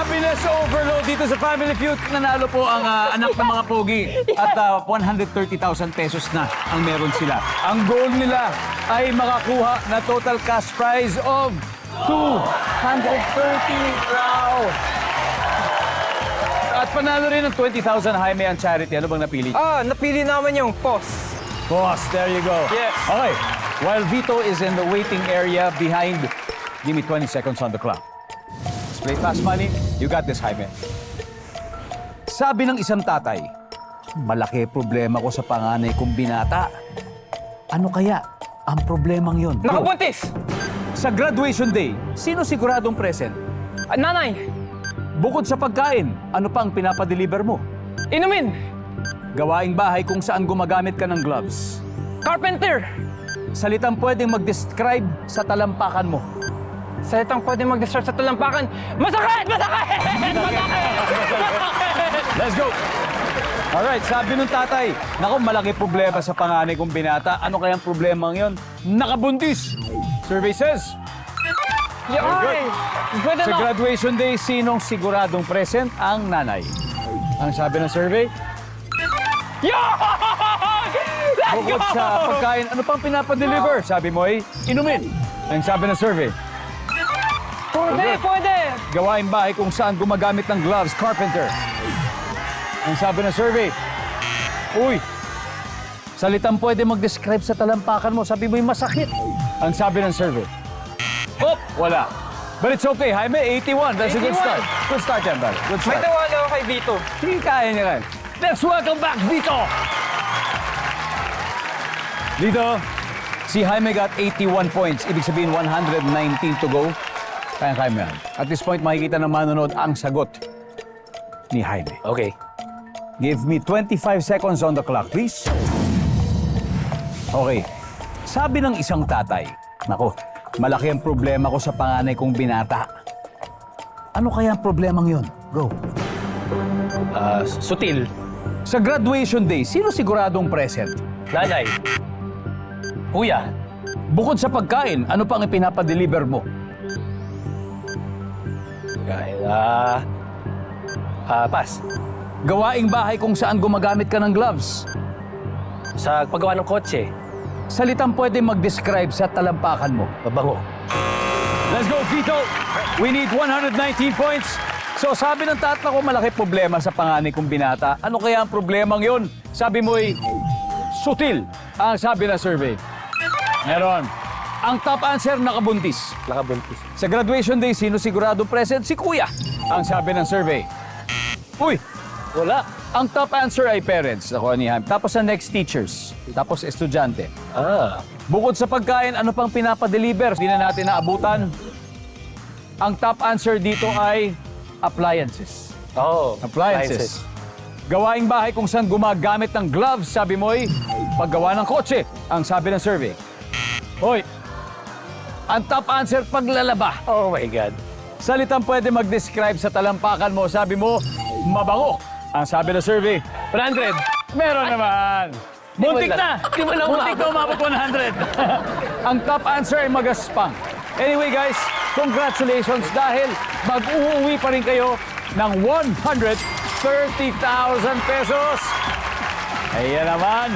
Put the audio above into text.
Happiness overload dito sa Family Feud. Nanalo po ang anak ng mga pogi. At 130,000 pesos na ang meron sila. Ang goal nila ay makakuha na total cash prize of 230. Wow! At panalo rin ng 20,000 Jaime ang charity. Ano bang napili? Napili naman yung POS. Boss, there you go. Yes. Okay. While Vito is in the waiting area behind, give me 20 seconds on the clock. Let's play fast money. You got this, Jaime. Sabi ng isang tatay, malaki problema ko sa panganay kong binata. Ano kaya ang problemang yun? Nakabuntis! Sa graduation day, sino siguradong present? Nanay! Bukod sa pagkain, ano pang pinapadeliver mo? Inumin! Gawaing bahay kung saan gumagamit ka ng gloves. Carpenter! Salitang pwedeng mag-describe sa talampakan mo. Salitang pwede mag-describe sa talampakan. Masakit! Masakit! Let's go! Alright, sabi ng tatay, naku, malaki problema sa panganay kong binata. Ano kayang problema ngayon? Nakabuntis! Survey says, Yoy! Pwede sa na! graduation day, sinong siguradong present? Ang nanay. Ang sabi ng survey, Yoy! Let's bukod go! sa pagkain, ano pang pinapadeliver? Sabi mo ay, inumin. Ang sabi ng survey, Pwede! Pwede! gawaing bahay kung saan gumagamit ng gloves, carpenter. Ang sabi ng survey, uy, salitang pwede mag-describe sa talampakan mo. Sabi mo yung masakit. Ang sabi ng survey, oh, wala. But it's okay, Jaime, 81. That's a good 81. start. Good start yan, buddy. Good May start. tawala ako kay Vito. Sige, kaya niya yan. Let's welcome back, Vito! Dito, si Jaime got 81 points. Ibig sabihin, 119 to go. Kaya mo yan. At this point, makikita ng manonood ang sagot ni Jaime. Okay. Give me 25 seconds on the clock, please. Okay. Sabi ng isang tatay, nako, malaki ang problema ko sa panganay kong binata. Ano kaya ang problemang yun? Go. Sutil. Sa graduation day, sino siguradong present? Nanay. Kuya. Bukod sa pagkain, ano pang ipinapadeliver mo? Pass. Gawaing bahay kung saan gumagamit ka ng gloves. Sa paggawa ng kotse. Salitang pwede mag-describe sa talampakan mo. Mabango. Let's go, Vito! We need 119 points. So sabi ng tatlo ko, malaki problema sa panganay kong binata. Ano kaya ang problemang yun? Sabi mo ay sutil, ang sabi ng survey. Meron. Ang top answer, nakabuntis. Nakabuntis. Sa graduation day, sino siguradong present? Si Kuya, ang sabi ng survey. Uy, wala. Ang top answer ay parents, ako ni Ham. Tapos ang next, teachers. Tapos estudyante. Bukod sa pagkain, ano pang pinapadeliver? Hindi na natin naabutan. Ang top answer dito ay appliances. Oh. Appliances. Gawaing bahay kung saan gumagamit ng gloves, sabi mo ay paggawa ng kotse, ang sabi ng survey. Hoy, ang top answer, paglalaba. Oh my God. Salitang pwede mag-describe sa talampakan mo, sabi mo, mabango. Ang sabi ng survey, 100. meron naman. Muntik na! Di mo na Muntik na umabot 100. Ang top answer ay magaspang. Anyway guys, congratulations dahil mag-uuwi pa rin kayo ng 130,000 pesos. Ayan naman.